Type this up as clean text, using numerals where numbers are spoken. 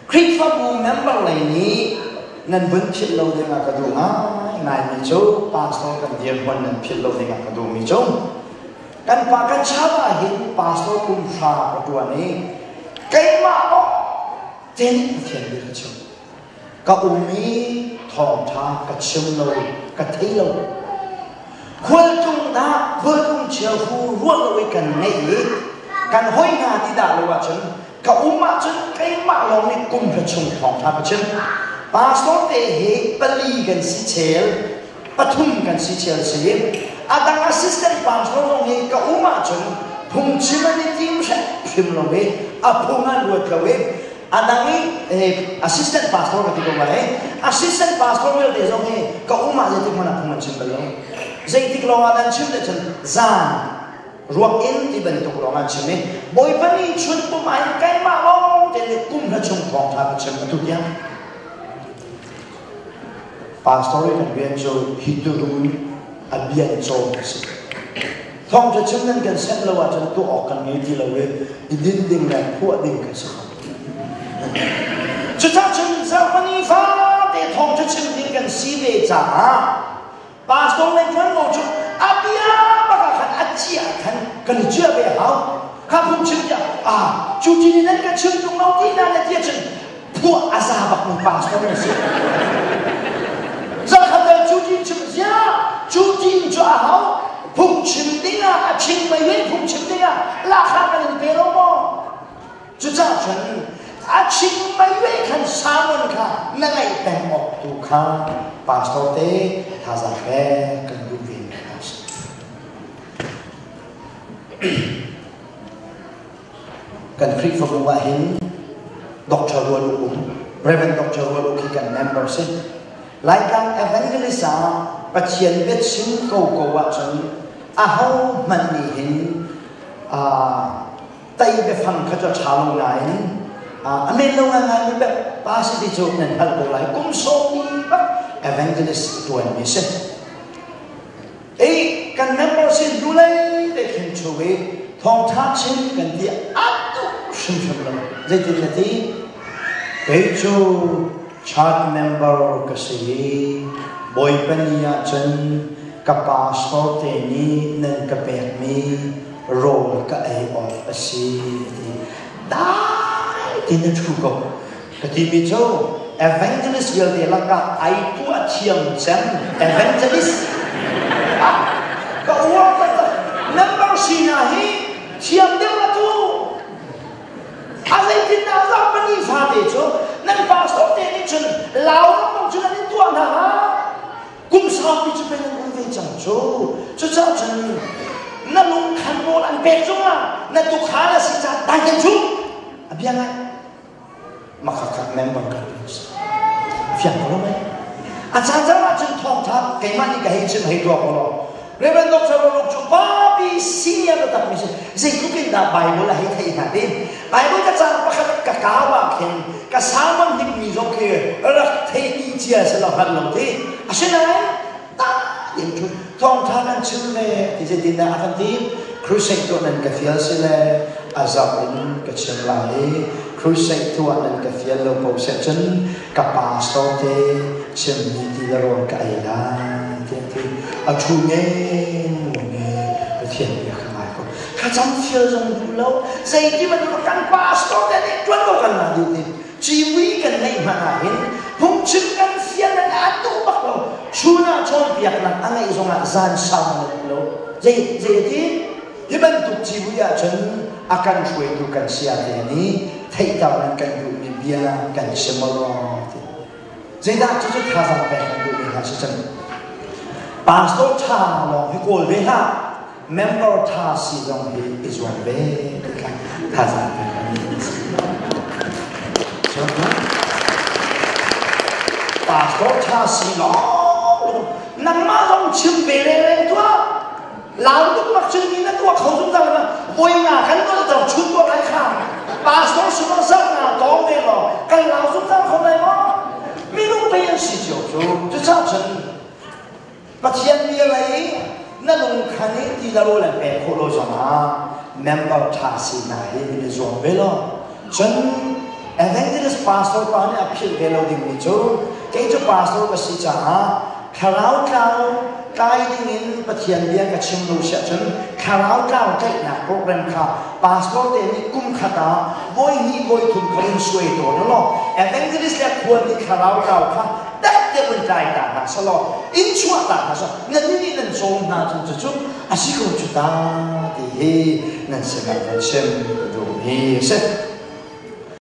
Khrihfa bu member lai ni nan bun phit lo de nga ka du nga ngai mi chu pastor kan dian hon nan phit lo de nga ka du mi chu kan pa kan chawa hin pastor kum sha ka tu ani kai ma o ten thian bi ka chu ka umi thong tha ka chim lo ka thei lo khul chung da khul chung chiao hu ruat lo kan ngei kan hoi nga ti da lo wa chen ka umma chen kai ma lo ni kum ka chung thong tha ka chen pastor te he pali kan si chel pathum kan si chel si adang assistant pastor lo he ka umma chen phung chimani tim sha phim lo he aphunga ruat lo he adang assistant pastor ka ti ko ba assistant pastor lo de zo he ka umma je ti mana phung chim lo zai ti lo adan chim de chen zan ruak in ti ban to ro ngan chim boy pani chun pu mai kai ma lo te le kum na chung thong tha chim tu ya pastor kan bian cho hitu abian cho si thong cha chim nan kan set lo wa chen tu ok kan ngi ti lo we din ding na phu ding ka sa chu cha chen za pani fa te thong cha chim ding kan si ve cha pastor le kan lo chu abia ba ka khan achia khan kan chia ve hao kha phum chim ya chu ti ni nan ka chim tung lo ti na le ti chen phu asa ba kun pastor ne si za kha da chu ti chim ya chu ti cho hao phum chim ding a chim mai ve phum chim ding a la kha kan pe lo mo chu cha chen chim mai ve khan sa mon kha na ngai pen mo tu kha pastor te ttha ve kan du vin kan Khrihfa bu wa hin doctor lu lu reverend doctor lu ki kan member se lai kan evangelist a pathian vet sim ko ko wa chen a hau man ni hin tai be phang kha cha chalo nai amen lo ngai ni be pa si ti chu nan hal ko lai kum so ni ba evangelist tuan mi se kan member se du lai de khin chu we thong tha chin kan dia atu shim shim lo zai tin na ti pe chu chat member ka si boy pania chen ka pastor te ni nan ka pe mi role ka ai of asi dai tin na chu ko ka ti mi chu evangelist will de la ka ai tu a thiam chen evangelist ka uwa ka member sina hi thiam de la tu azai tin na za pani sa de chu nan pastor te ni chen lao no chu na ni tu na ha kum sa pi chu pe nan ve chang chu chu cha chen na lung khan mo an pe chu na tu kha la si cha ta ken chu abia ngai makaka member ka fian ko mai a cha cha ma chen thong tha kai ma ni ka hi chen hai do ko lo reverend doctor lo chu ba bi senior ta mi se zai ku kin da bible la hai thai na din bible ka cha pa ka ka wa khen ka salmon ni mi zo ke ra thai ni chia se la han lo ti a se na ta yin chu thong tha nan chu le ti je din na a ti crusade to nan ka fiel se le azab in ka chen la le crusade to nan ka fiel lo po se chen ka pastor te chen ni ti la ro ka ai la a chu nghe cái thiền việc khai ko khai chăm phiêu dòng đủ lâu dây khi mà nó căn pastor thế này tuân vào cần là điều gì chỉ quý cần này mà hiện không chừng căn phiền là đã tụ bắt đầu chú na cho việc là anh ấy dùng là gian sao lâu dây thì bên tụ chỉ quý à chân akan chuối tụ cần xia thế này thấy tao nên cần đủ miền bia cần xem mà lo dây đã cho chút khá là bền đủ miền hà chân pastor tha lo hi kol ve ha member tha si long hi is one ve ka tha za so pastor tha si lo nang ma long chim ve le to lao tuk mak chim ni na to khau zum da na oi na kan to to chu to lai kha pastor su ma sa na to ve lo kan lao zum da khau lai mo mi lu pe yan si jiu ju cha chen bắt hiện như vậy nó lùng khăn ấy thì là lô là bè khô lô rồi mà member thà xì này thì mình dùng với lo chân evangelist pastor pa ni appeal velo ding ni chu ke chu pastor ka si cha kharau kau kai ding in pathian bia ka chim lu sha chen kharau kau kai na program kha pastor te ni kum khata boy ni boy thum kharin suai to no lo evangelist la khwan ni kharau kau kha dat te bun dai ta na sa lo in chua ta na sa ngan ni nan song na chu chu asi ko chu ta ti he nan se ga chen do he se